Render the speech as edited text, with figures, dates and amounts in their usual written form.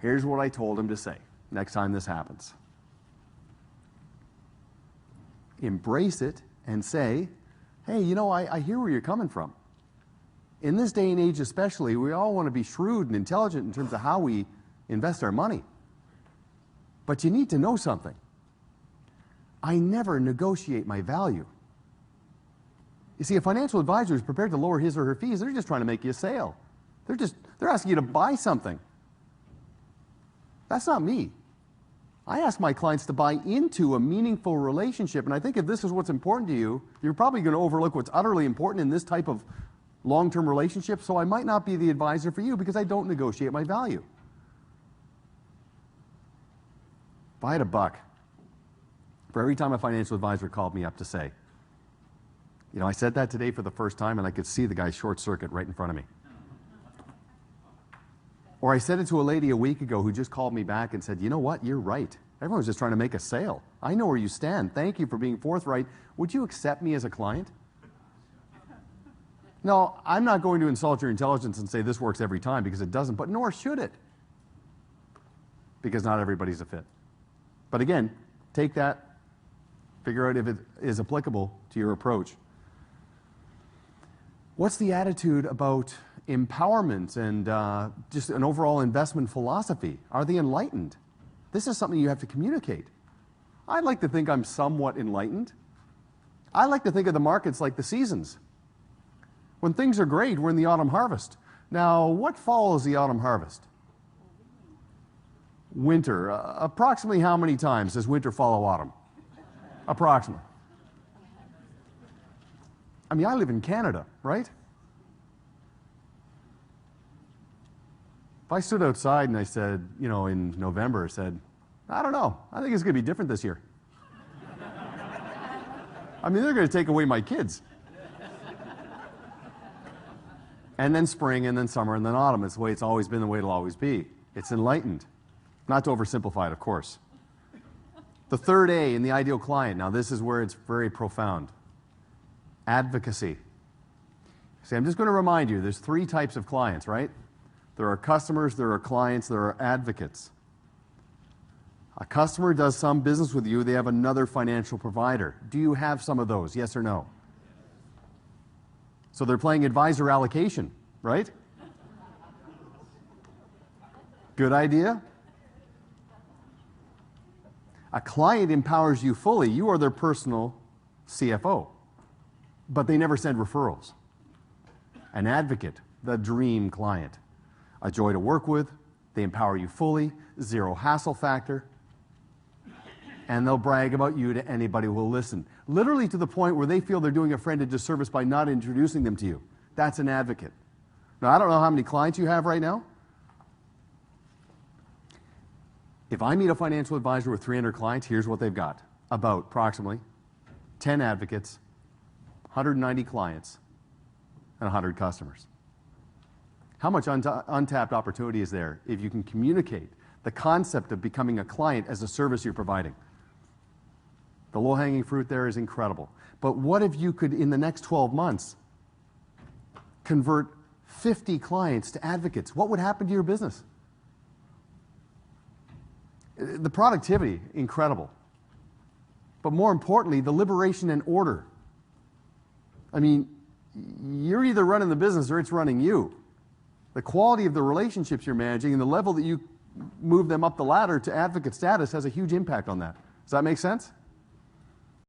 Here's what I told him to say next time this happens. Embrace it and say, hey, you know, I hear where you're coming from. In this day and age especially, we all want to be shrewd and intelligent in terms of how we invest our money. But you need to know something. I never negotiate my value. You see, a financial advisor is prepared to lower his or her fees. They're just trying to make you a sale. They're asking you to buy something. That's not me. I ask my clients to buy into a meaningful relationship, and I think if this is what's important to you, you're probably going to overlook what's utterly important in this type of long-term relationship, so I might not be the advisor for you because I don't negotiate my value. If I had $1 for every time a financial advisor called me up to say, you know, I said that today for the first time and I could see the guy's short circuit right in front of me. Or I said it to a lady a week ago who just called me back and said, you know what, you're right. Everyone's just trying to make a sale. I know where you stand. Thank you for being forthright. Would you accept me as a client? No, I'm not going to insult your intelligence and say this works every time because it doesn't, but nor should it. Because not everybody's a fit. But again, take that, figure out if it is applicable to your approach. What's the attitude about empowerment and just an overall investment philosophy? Are they enlightened? This is something you have to communicate. I'd like to think I'm somewhat enlightened. I like to think of the markets like the seasons. When things are great, we're in the autumn harvest. Now, what follows the autumn harvest? Winter. Approximately how many times does winter follow autumn? Approximately. I mean, I live in Canada, right? If I stood outside and I said, you know, in November, I said, I don't know, I think it's going to be different this year. I mean, they're going to take away my kids. And then spring, and then summer, and then autumn. It's the way it's always been, the way it'll always be. It's enlightened. Not to oversimplify it, of course. The third A in the ideal client. Now, this is where it's very profound. Advocacy. See, I'm just going to remind you, there's 3 types of clients, right? There are customers, there are clients, there are advocates. A customer does some business with you, they have another financial provider. Do you have some of those, yes or no? So they're playing advisor allocation, right? Good idea? A client empowers you fully. You are their personal CFO. But they never send referrals. An advocate, the dream client. A joy to work with. They empower you fully. 0 hassle factor. And they'll brag about you to anybody who will listen. Literally to the point where they feel they're doing a friend a disservice by not introducing them to you. That's an advocate. Now, I don't know how many clients you have right now. If I meet a financial advisor with 300 clients, here's what they've got. About approximately 10 advocates, 190 clients, and 100 customers. How much untapped opportunity is there if you can communicate the concept of becoming a client as a service you're providing? The low-hanging fruit there is incredible. But what if you could, in the next 12 months, convert 50 clients to advocates? What would happen to your business? The productivity, incredible. But more importantly, the liberation and order. I mean, you're either running the business or it's running you. The quality of the relationships you're managing and the level that you move them up the ladder to advocate status has a huge impact on that. Does that make sense?